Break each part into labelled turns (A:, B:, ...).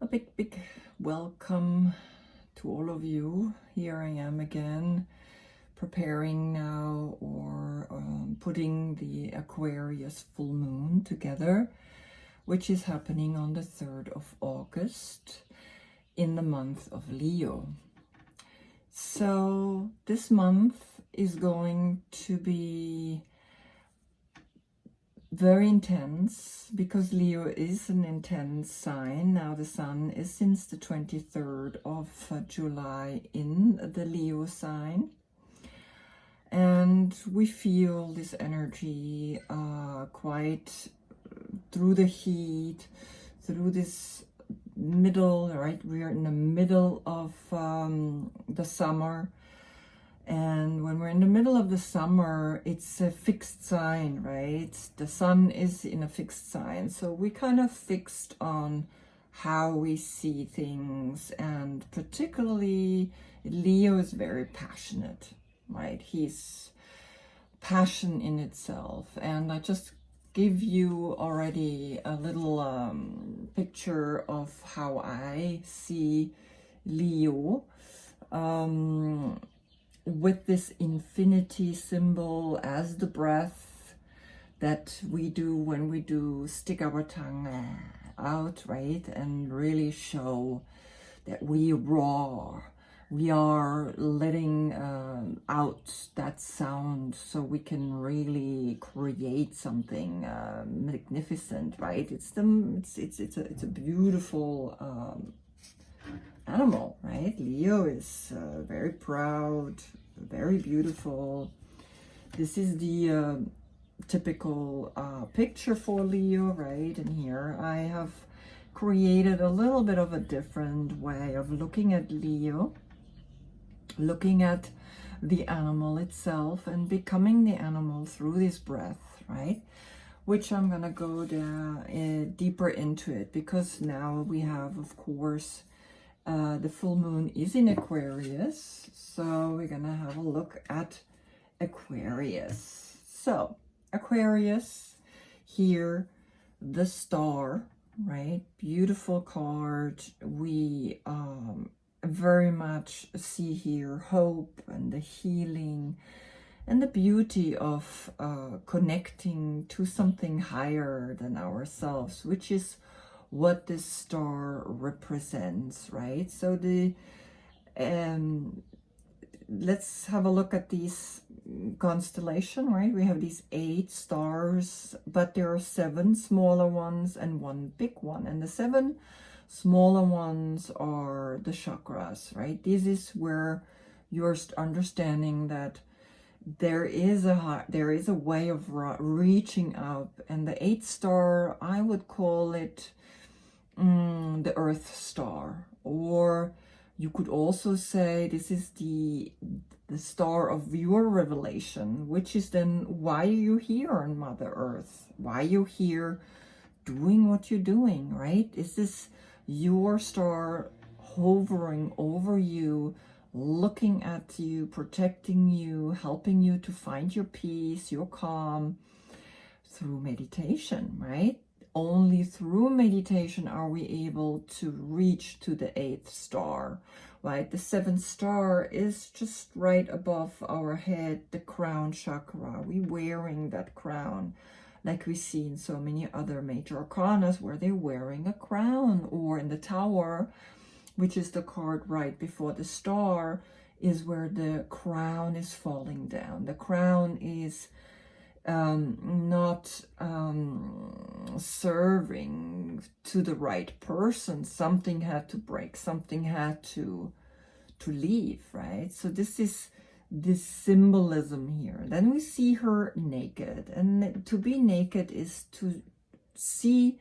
A: A big welcome to all of you. Here I am again, preparing now or putting the Aquarius full moon together, which is happening on the 3rd of August in the month of Leo. So this month is going to be very intense because Leo is an intense sign. Now the sun is since the 23rd of July in the Leo sign, and we feel this energy quite through the heat, through this middle, right? We are in the middle of the summer. And when we're in the middle of the summer, it's a fixed sign, right? The sun is in a fixed sign. So we kind of fixed on how we see things. And particularly, Leo is very passionate, right? He's passion in itself. And I just give you already a little picture of how I see Leo. With this infinity symbol as the breath that we do when we do stick our tongue out, right? And really show that we roar. We are letting out that sound so we can really create something magnificent, right? It's a beautiful animal, right? Leo is very proud, very beautiful. This is the typical picture for Leo, right? And here I have created a little bit of a different way of looking at Leo, looking at the animal itself and becoming the animal through this breath, right? Which I'm gonna go deeper into it, because now we have, of course, the full moon is in Aquarius, so we're gonna have a look at Aquarius. So Aquarius, here, the star, right? Beautiful card. We very much see here hope and the healing and the beauty of connecting to something higher than ourselves, which is what this star represents, right? So the let's have a look at these constellation, right? We have these 8 stars, but there are 7 smaller ones and 1 big one, and the 7 smaller ones are the chakras, right? This is where you're understanding that there is a way of reaching up, and the 8th star, I would call it the Earth star, or you could also say this is the star of your revelation, which is then why are you here on Mother Earth? Why are you here doing what you're doing, right? Is this your star hovering over you, looking at you, protecting you, helping you to find your peace, your calm through meditation, right? Only through meditation are we able to reach to the 8th star, right? The 7th star is just right above our head, the crown chakra. We wearing that crown like we see in so many other major arcanas where they're wearing a crown, or in the Tower, which is the card right before the star, is where the crown is falling down. The crown is not serving to the right person. Something had to break, something had to leave, right? So this is this symbolism here. Then we see her naked, and to be naked is to see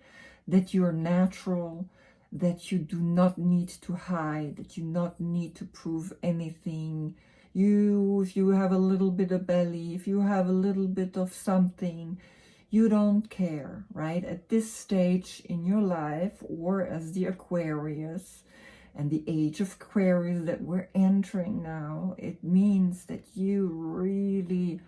A: that you're natural, that you do not need to hide, that you not need to prove anything. If you have a little bit of belly, if you have a little bit of something, you don't care, right? At this stage in your life, or as the Aquarius and the age of Aquarius that we're entering now, it means that you really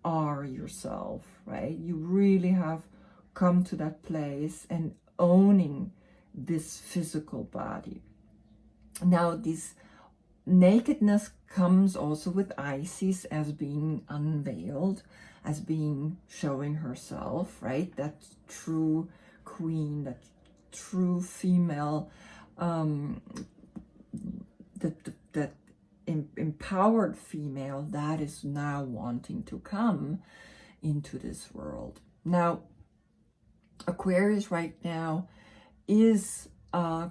A: are yourself, right? You really have come to that place and owning this physical body. Now, this nakedness comes also with Isis as being unveiled, as being showing herself, right? That true queen, that true female, that empowered female that is now wanting to come into this world. Now, Aquarius right now is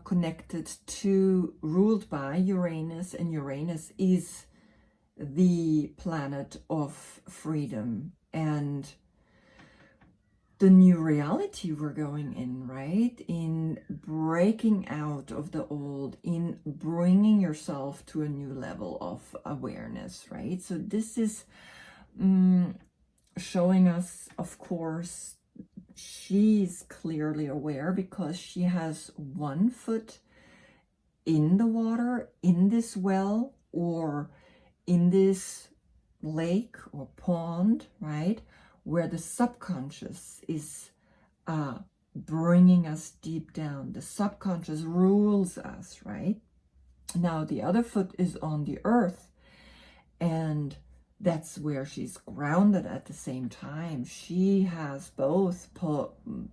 A: connected to, ruled by Uranus, and Uranus is the planet of freedom and the new reality we're going in, right? In breaking out of the old, in bringing yourself to a new level of awareness, right? So this is showing us, of course, she's clearly aware because she has one foot in the water, in this well, or in this lake or pond, right? Where the subconscious is bringing us deep down. The subconscious rules us, right? Now, the other foot is on the earth, and that's where she's grounded at the same time. She has both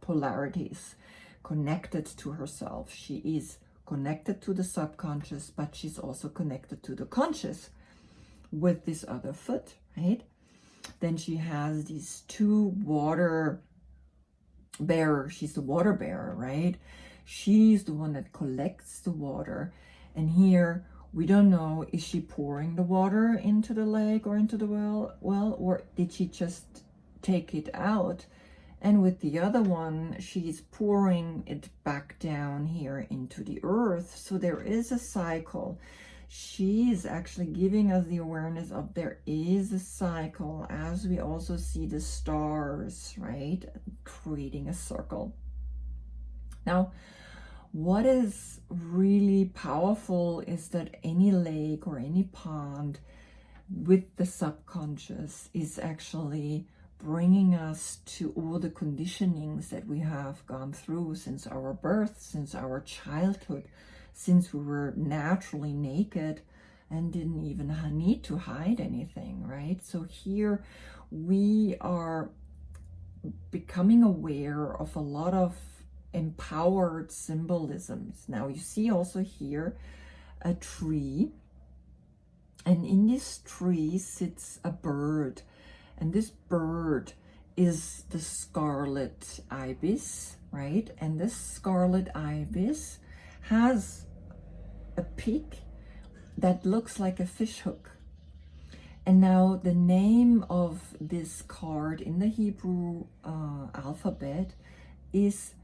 A: polarities connected to herself. She is connected to the subconscious, but she's also connected to the conscious with this other foot, right? Then she has these two water bearers. She's the water bearer, right? She's the one that collects the water. And here, we don't know, is she pouring the water into the lake or into the well, or did she just take it out? And with the other one, she's pouring it back down here into the earth. So there is a cycle. She is actually giving us the awareness of there is a cycle, as we also see the stars, right, creating a circle. Now, what is really powerful is that any lake or any pond with the subconscious is actually bringing us to all the conditionings that we have gone through since our birth, since our childhood, since we were naturally naked and didn't even need to hide anything, right? So here we are becoming aware of a lot of empowered symbolisms. Now you see also here a tree, and in this tree sits a bird, and this bird is the scarlet ibis, right? And this scarlet ibis has a peak that looks like a fish hook. And now the name of this card in the Hebrew alphabet is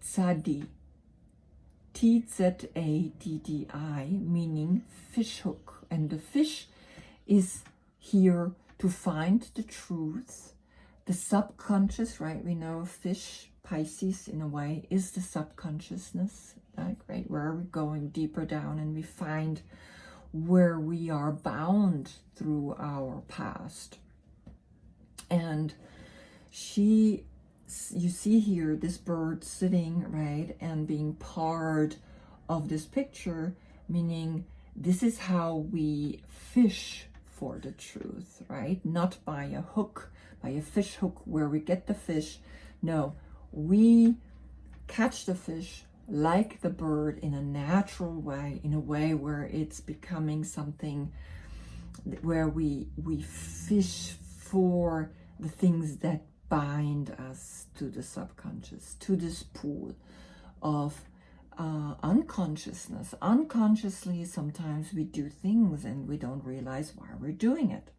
A: Tzadi, T-Z-A-D-D-I, meaning fish hook. And the fish is here to find the truth, the subconscious, right? We know fish, Pisces in a way, is the subconsciousness, like, right? Where we're going deeper down and we find where we are bound through our past. And you see here this bird sitting, right, and being part of this picture, meaning this is how we fish for the truth, right? Not by a hook, by a fish hook where we get the fish. No, we catch the fish like the bird in a natural way, in a way where it's becoming something where we fish for the things that bind us to the subconscious, to this pool of unconsciousness. Unconsciously, sometimes we do things and we don't realize why we're doing it.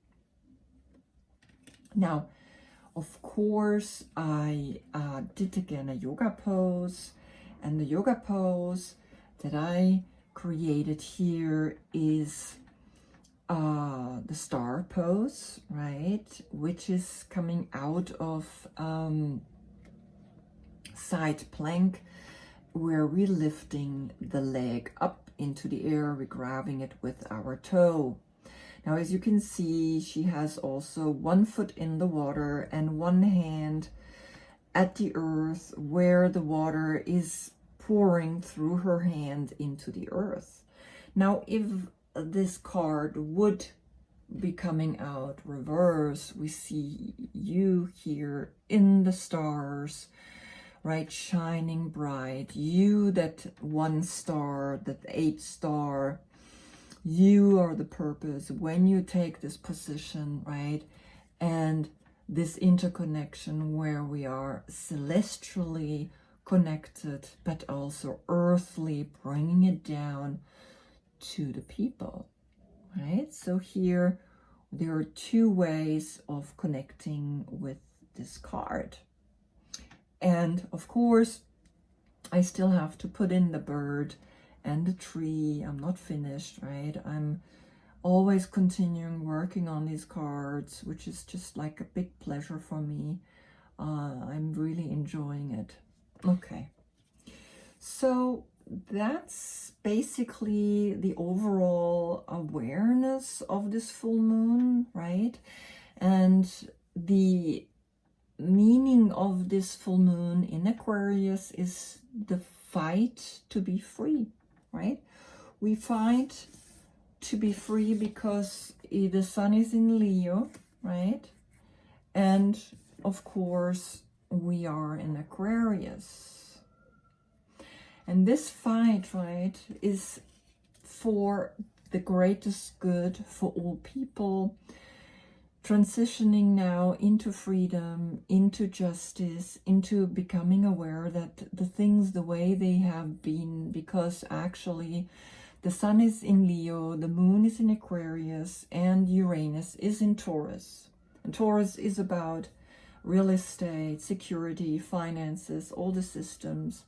A: Now, of course, I did again a yoga pose, and the yoga pose that I created here is the star pose, right, which is coming out of side plank, where we're lifting the leg up into the air, we're grabbing it with our toe. Now, as you can see, she has also one foot in the water and one hand at the earth where the water is pouring through her hand into the earth. Now, if this card would be coming out reverse, we see you here in the stars, right, shining bright. You, that 1 star, that 8 star, you are the purpose when you take this position, right? And this interconnection where we are celestially connected, but also earthly, bringing it down to the people, right? So here there are 2 ways of connecting with this card. And of course, I still have to put in the bird and the tree. I'm not finished, right? I'm always continuing working on these cards, which is just like a big pleasure for me. I'm really enjoying it. Okay, so that's basically the overall awareness of this full moon, right? And the meaning of this full moon in Aquarius is the fight to be free, right? We fight to be free because the sun is in Leo, right? And of course, we are in Aquarius. And this fight, right, is for the greatest good for all people, transitioning now into freedom, into justice, into becoming aware that the things the way they have been, because actually the sun is in Leo, the moon is in Aquarius, and Uranus is in Taurus. And Taurus is about real estate, security, finances, all the systems.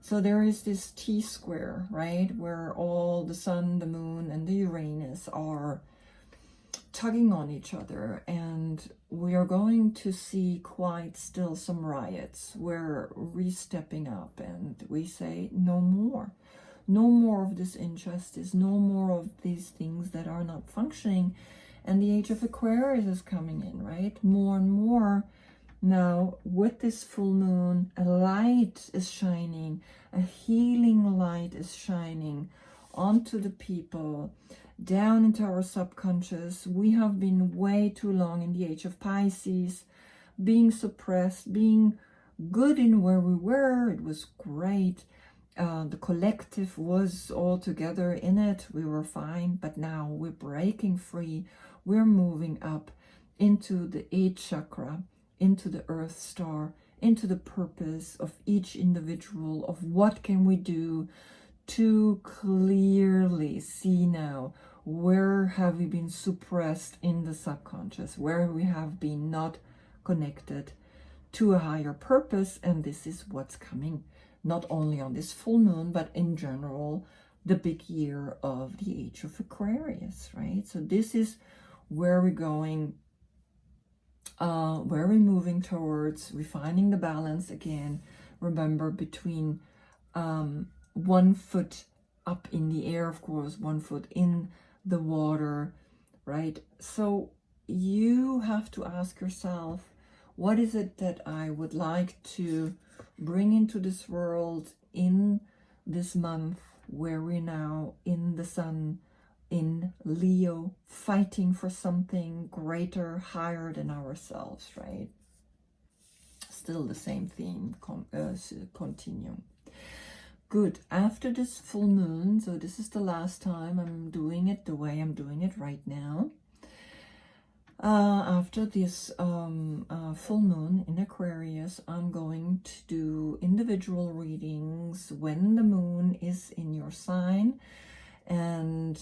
A: So there is this T-square, right, where all the sun, the moon, and the Uranus are tugging on each other, and we are going to see quite still some riots where we're stepping up and we say no more. No more of this injustice, no more of these things that are not functioning. And the age of Aquarius is coming in, right? More and more now with this full moon, a light is shining, a healing light is shining onto the people, down into our subconscious. We have been way too long in the age of Pisces, being suppressed, being good in where we were. It was great. The collective was all together in it. We were fine, but now we're breaking free. We're moving up into the 8th chakra, into the earth star, into the purpose of each individual, of what can we do to clearly see now where have we been suppressed in the subconscious, where we have been not connected to a higher purpose. And this is what's coming, not only on this full moon, but in general, the big year of the age of Aquarius, right? So this is where we're going, where we're moving towards, refining the balance again. Remember, between 1 foot up in the air, of course, 1 foot in the water, right? So you have to ask yourself, what is it that I would like to bring into this world in this month where we're now in the sun in Leo, fighting for something greater, higher than ourselves, right? Still the same theme, continue. Good. After this full moon, so this is the last time I'm doing it the way I'm doing it right now. After this full moon in Aquarius, I'm going to do individual readings when the moon is in your sign, and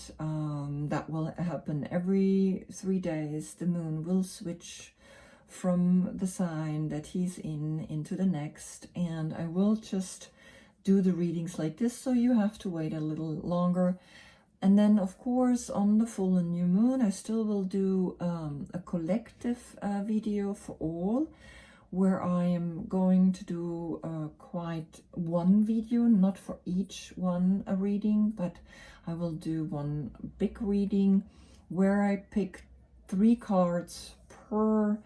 A: that will happen every 3 days. The moon will switch from the sign that he's in into the next, and I will just do the readings like this, so you have to wait a little longer. And then, of course, on the full and new moon, I still will do a collective video for all, where I am going to do quite one video, not for each one a reading, but I will do one big reading where I pick 3 cards per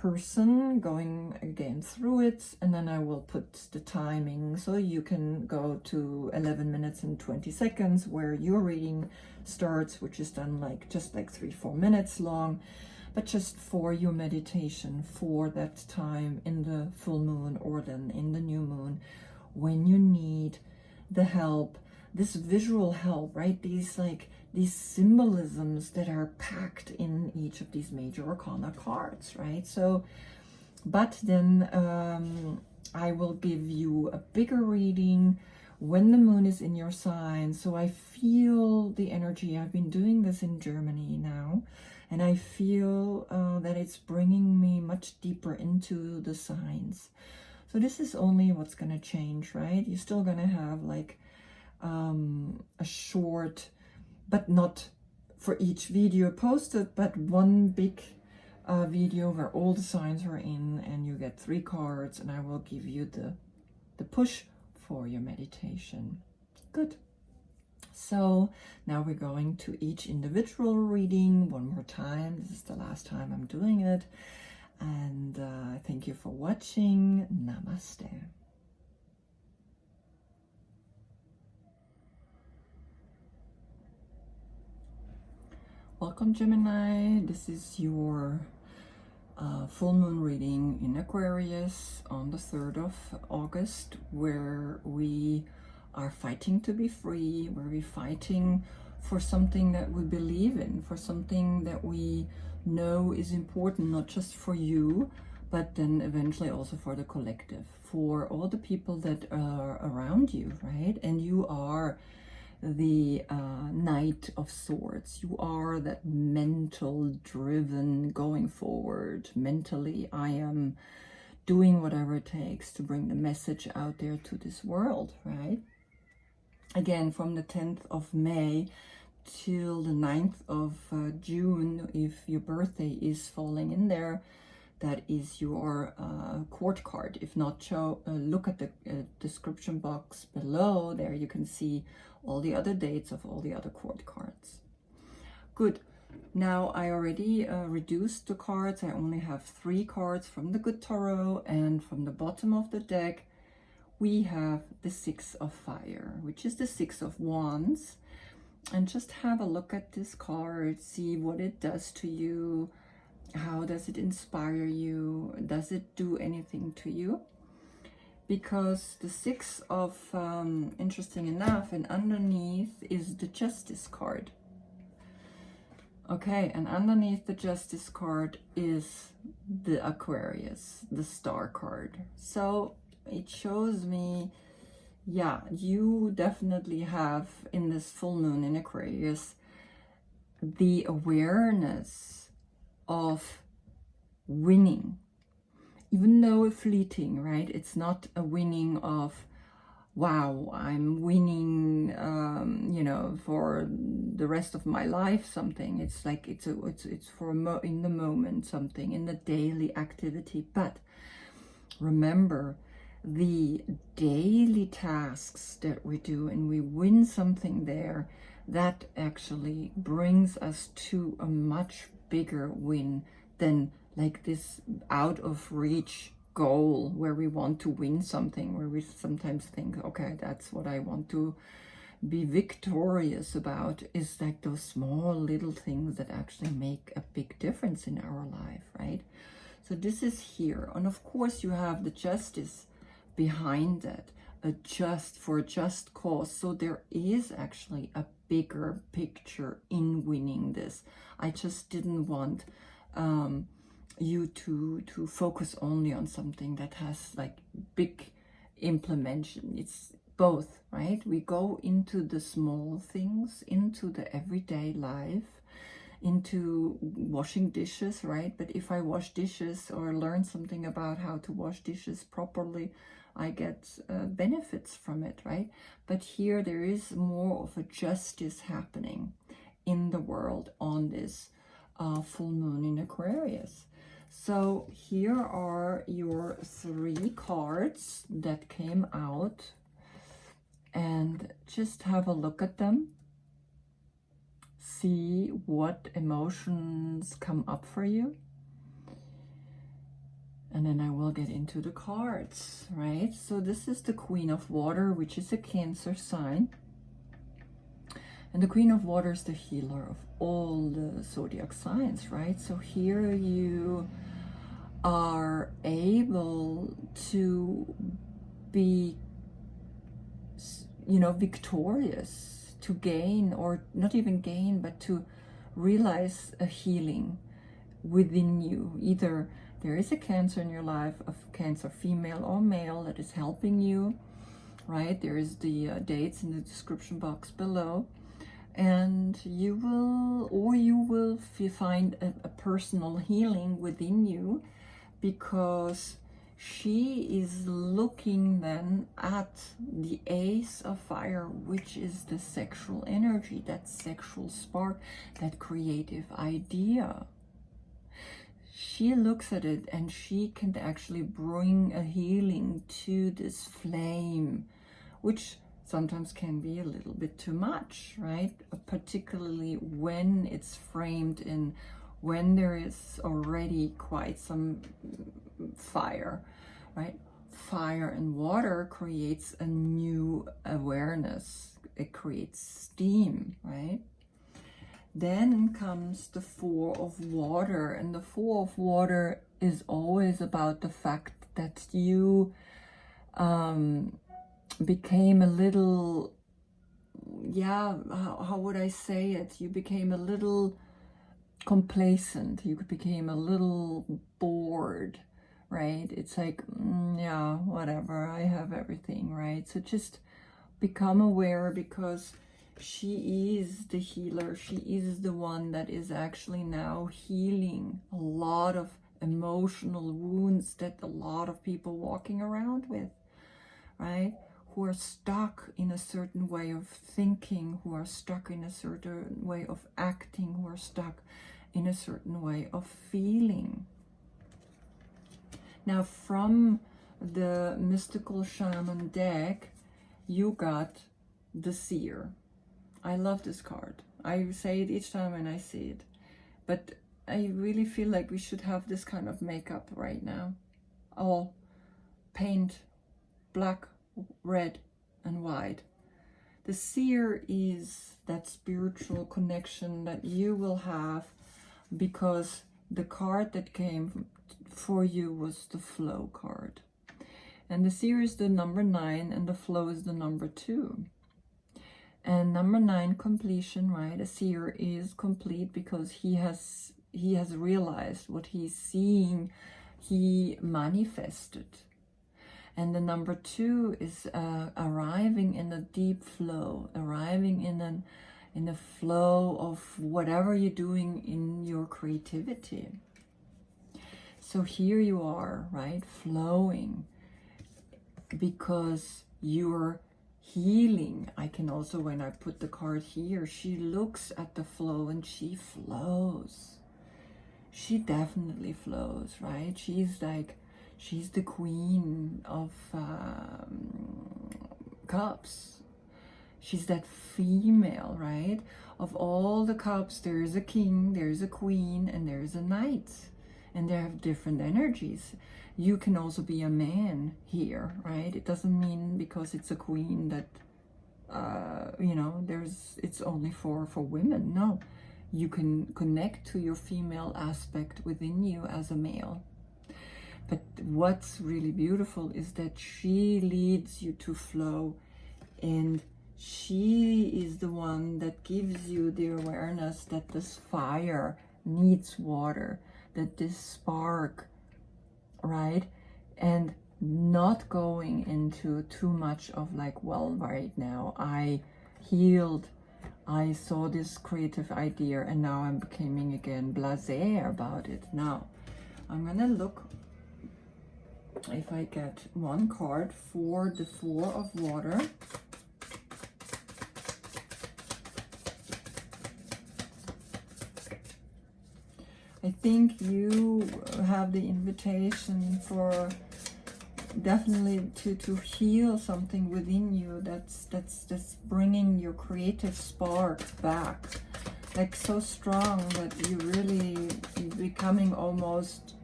A: person going again through it, and then I will put the timing so you can go to 11 minutes and 20 seconds where your reading starts, which is done like just like 3-4 minutes long, but just for your meditation for that time in the full moon or then in the new moon when you need the help, this visual help, right? These symbolisms that are packed in each of these major arcana cards, right? So, but then I will give you a bigger reading when the moon is in your sign. So I feel the energy. I've been doing this in Germany now, and I feel that it's bringing me much deeper into the signs. So this is only what's going to change, right? You're still going to have like a short, but not for each video posted, but one big video where all the signs are in, and you get 3 cards, and I will give you the push for your meditation. Good. So now we're going to each individual reading one more time. This is the last time I'm doing it. And thank you for watching. Namaste. Welcome, Gemini. This is your full moon reading in Aquarius on the 3rd of August, where we are fighting to be free, where we're fighting for something that we believe in, for something that we know is important, not just for you, but then eventually also for the collective, for all the people that are around you, right? And you are the Knight of Swords. You are that mental driven, going forward mentally. I am doing whatever it takes to bring the message out there to this world, right? Again, from the 10th of May till the 9th of June, if your birthday is falling in there, that is your court card. If not, look at the description box below. There you can see all the other dates of all the other court cards. Good. Now I already reduced the cards. I only have 3 cards from the Good Tarot, and from the bottom of the deck we have the 6 of Fire, which is the 6 of Wands. And just have a look at this card, see what it does to you. How does it inspire you? Does it do anything to you? Because the 6 of, interesting enough, and underneath is the Justice card. Okay, and underneath the Justice card is the Aquarius, the Star card. So it shows me, yeah, you definitely have in this full moon in Aquarius the awareness of winning, even though fleeting, right? It's not a winning of, wow, I'm winning, you know, for the rest of my life, something. It's like it's for in the moment, something in the daily activity. But remember, the daily tasks that we do, and we win something there, that actually brings us to a much bigger win than like this out of reach goal where we want to win something, where we sometimes think, okay, that's what I want to be victorious about, is like those small little things that actually make a big difference in our life, right? So this is here. And of course you have the Justice behind that, for a just cause. So there is actually a bigger picture in winning this. I just didn't want you to focus only on something that has like big implementation. It's both, right? We go into the small things, into the everyday life, into washing dishes, right? But if I wash dishes or learn something about how to wash dishes properly, I get benefits from it, right? But here there is more of a justice happening in the world on this full moon in Aquarius. So here are your 3 cards that came out, and just have a look at them. See what emotions come up for you. And then I will get into the cards, right? So this is the Queen of Water, which is a Cancer sign. And the Queen of Water is the healer of all the zodiac signs, right? So here you are able to be, you know, victorious, to gain, or not even gain, but to realize a healing within you. Either there is a Cancer in your life, a Cancer female or male, that is helping you, right? There is the dates in the description box below. And you will find a personal healing within you, because she is looking then at the Ace of Fire, which is the sexual energy, that sexual spark, that creative idea. She looks at it and she can actually bring a healing to this flame, which sometimes can be a little bit too much, right? Particularly when it's framed in, when there is already quite some fire, right? Fire and water creates a new awareness. It creates steam, right? Then comes the Four of Water, and the Four of Water is always about the fact that you became a little, yeah, how would I say it? You became a little complacent. You became a little bored, right? It's like, yeah, whatever, I have everything, right? So just become aware, because she is the healer. She is the one that is actually now healing a lot of emotional wounds that a lot of people walking around with, right? Who are stuck in a certain way of thinking, who are stuck in a certain way of acting, who are stuck in a certain way of feeling. Now, from the Mystical Shaman deck, you got the Seer. I love this card. I say it each time when I see it. But I really feel like we should have this kind of makeup right now. All paint, black, red and white. The Seer is that spiritual connection that you will have, because the card that came for you was the Flow card. And the Seer is the number 9 and the Flow is the number 2. And number 9, completion, right? A Seer is complete because he has realized what he's seeing, he manifested. And the number 2 is arriving in a deep flow, arriving in a flow of whatever you're doing in your creativity. So here you are, right? Flowing, because you're healing. I can also, when I put the card here, she looks at the flow and she flows. She definitely flows, right? She's the queen of cups. She's that female, right? Of all the cups, there is a king, there's a queen, and there's a knight. And they have different energies. You can also be a man here, right? It doesn't mean because it's a queen that, you know, it's only for women. No, you can connect to your female aspect within you as a male. But what's really beautiful is that she leads you to flow, and she is the one that gives you the awareness that this fire needs water, that this spark, right? And not going into too much of like, well, right now I healed, I saw this creative idea and now I'm becoming again blasé about it. Now I'm gonna look if I get one card for the Four of Water. I think you have the invitation for definitely to heal something within you that's bringing your creative spark back, like so strong that you really becoming almost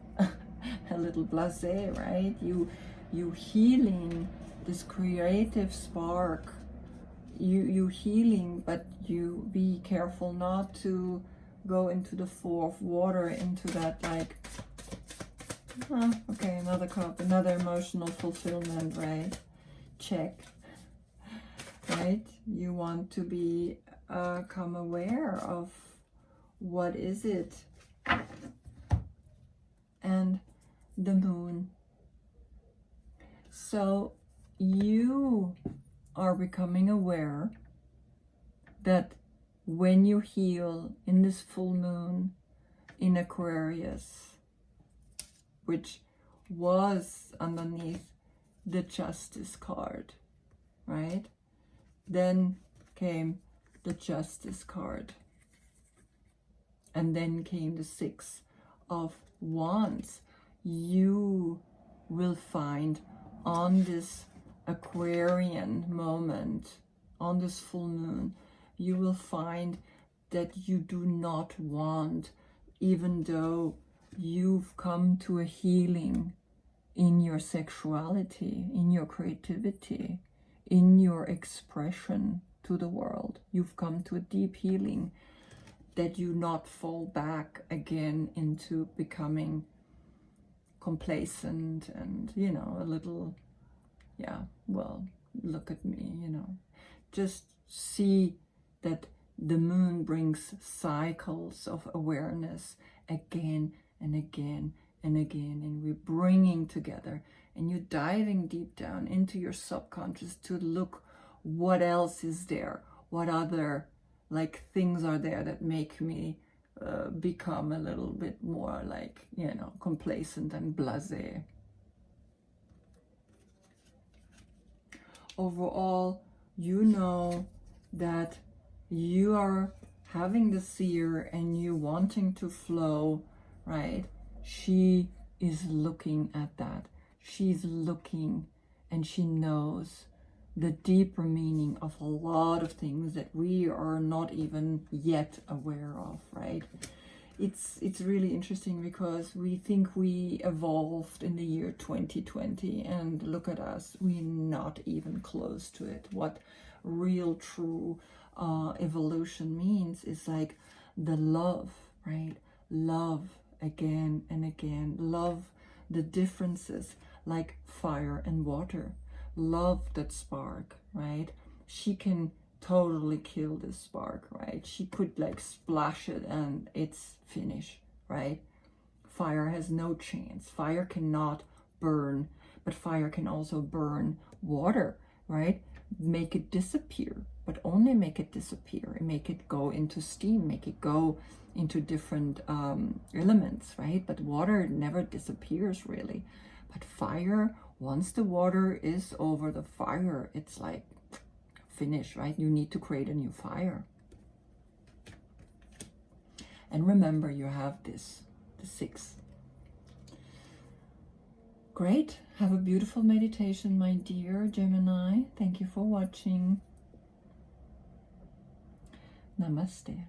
A: a little blasé, right? You healing this creative spark. You healing, but you be careful not to go into the 4 of water, into that like, okay, another cup, another emotional fulfillment, right? Check, right? You want to become aware of what is it, and the moon. So you are becoming aware that when you heal in this full moon in Aquarius, which was underneath the Justice card, right? Then came the Justice card. And then came the 6 of Wands. You will find on this Aquarian moment, on this full moon, you will find that you do not want, even though you've come to a healing in your sexuality, in your creativity, in your expression to the world, you've come to a deep healing, that you not fall back again into becoming complacent and, you know, a little, yeah, well, look at me, you know. Just see that the moon brings cycles of awareness again and again and again, and we're bringing together, and you're diving deep down into your subconscious to look what else is there, what other like things are there that make me become a little bit more like, you know, complacent and blasé. Overall, you know that you are having the seer and you wanting to flow, right? She is looking at that. She's looking, and she knows the deeper meaning of a lot of things that we are not even yet aware of, right? It's really interesting because we think we evolved in the year 2020, and look at us, we're not even close to it. What real true evolution means is like the love, right? Love again and again. Love the differences, like fire and water. Love that spark, right? She can totally kill this spark, right? She could like splash it and it's finished, right? Fire has no chance. Fire cannot burn, but fire can also burn water, right? Make it disappear, but only make it disappear and make it go into steam, make it go into different elements, right? But water never disappears really. But fire, once the water is over the fire, it's like finished, right? You need to create a new fire. And remember, you have this, the 6. Great. Have a beautiful meditation, my dear Gemini. Thank you for watching. Namaste.